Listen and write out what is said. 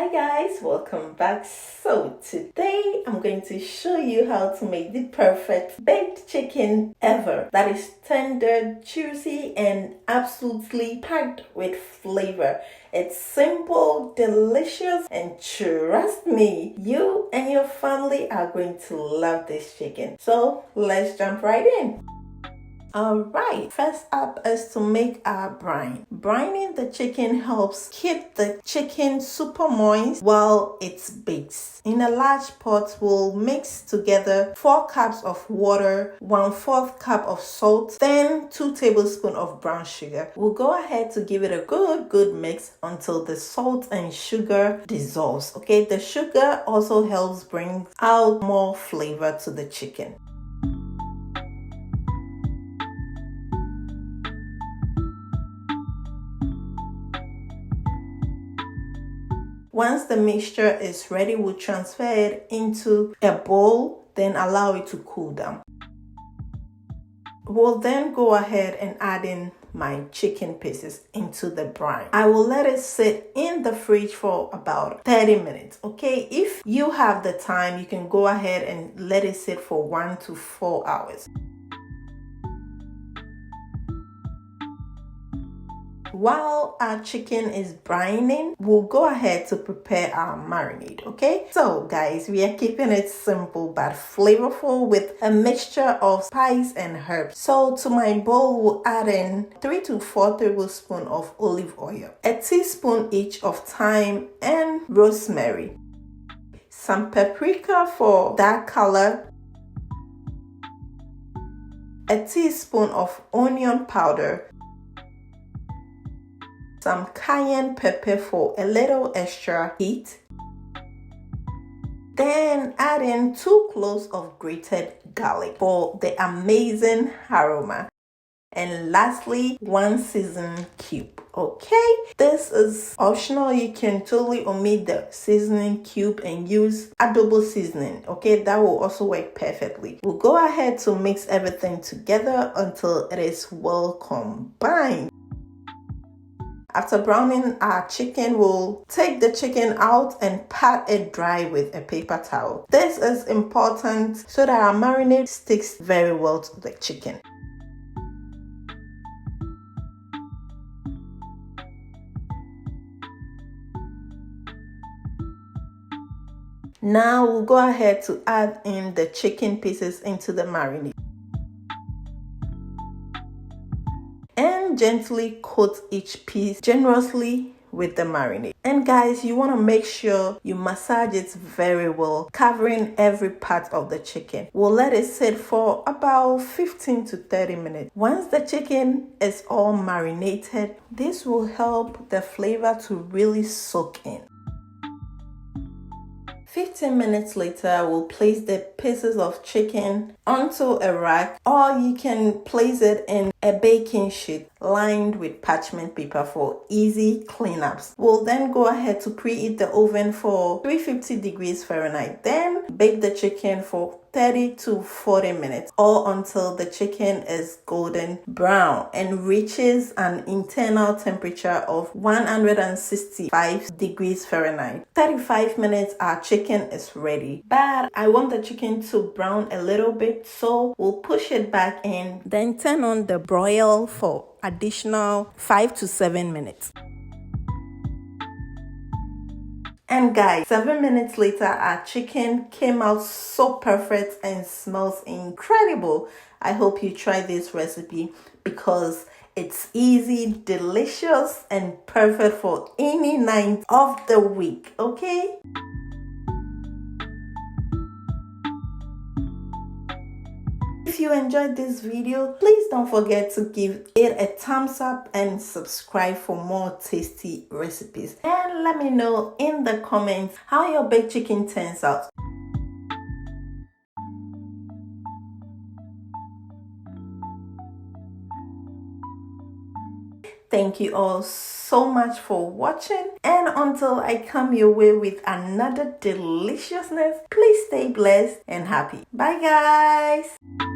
Hi guys, welcome back. So today I'm going to show you how to make the perfect baked chicken ever. That is tender, juicy, and absolutely packed with flavor. It's simple, delicious, and trust me, you and your family are going to love this chicken. So let's jump right in. Alright, first up is to make our brine. Brining the chicken helps keep the chicken super moist while it bakes. In a large pot, we'll mix together 4 cups of water, 1/4 cup of salt, then 2 tablespoons of brown sugar. We'll go ahead to give it a good mix until the salt and sugar dissolves. Okay, the sugar also helps bring out more flavor to the chicken. Once the mixture is ready, we'll transfer it into a bowl, then allow it to cool down. We'll then go ahead and add in my chicken pieces into the brine. I will let it sit in the fridge for about 30 minutes. Okay, if you have the time, you can go ahead and let it sit for 1 to 4 hours. While our chicken is brining, we'll go ahead to prepare our marinade, okay? So guys, we are keeping it simple but flavorful with a mixture of spice and herbs. So to my bowl, we'll add in 3 to 4 tablespoons of olive oil, a teaspoon each of thyme and rosemary, some paprika for dark color, a teaspoon of onion powder, some cayenne pepper for a little extra heat. Then add in 2 cloves of grated garlic for the amazing aroma. And lastly, 1 seasoning cube. Okay, this is optional. You can totally omit the seasoning cube and use adobo seasoning. Okay, that will also work perfectly. We'll go ahead to mix everything together until it is well combined. After browning our chicken, we'll take the chicken out and pat it dry with a paper towel. This is important so that our marinade sticks very well to the chicken. Now we'll go ahead to add in the chicken pieces into the marinade. And gently coat each piece generously with the marinade. And guys, you want to make sure you massage it very well, covering every part of the chicken. We'll let it sit for about 15 to 30 minutes. Once the chicken is all marinated, this will help the flavor to really soak in. 15 minutes later, we'll place the pieces of chicken onto a rack, or you can place it in a baking sheet lined with parchment paper for easy cleanups. We'll then go ahead to preheat the oven for 350 degrees Fahrenheit. Then bake the chicken for 30 to 40 minutes or until the chicken is golden brown and reaches an internal temperature of 165 degrees Fahrenheit. 35 minutes, our chicken is ready. But I want the chicken to brown a little bit, so we'll push it back in, then turn on the broil for additional 5 to 7 minutes. And guys, 7 minutes later, our chicken came out so perfect and smells incredible. I hope you try this recipe because it's easy, delicious, and perfect for any night of the week, okay? If you enjoyed this video, please don't forget to give it a thumbs up and subscribe for more tasty recipes. And let me know in the comments how your baked chicken turns out. Thank you all so much for watching, and until I come your way with another deliciousness, please stay blessed and happy. Bye guys.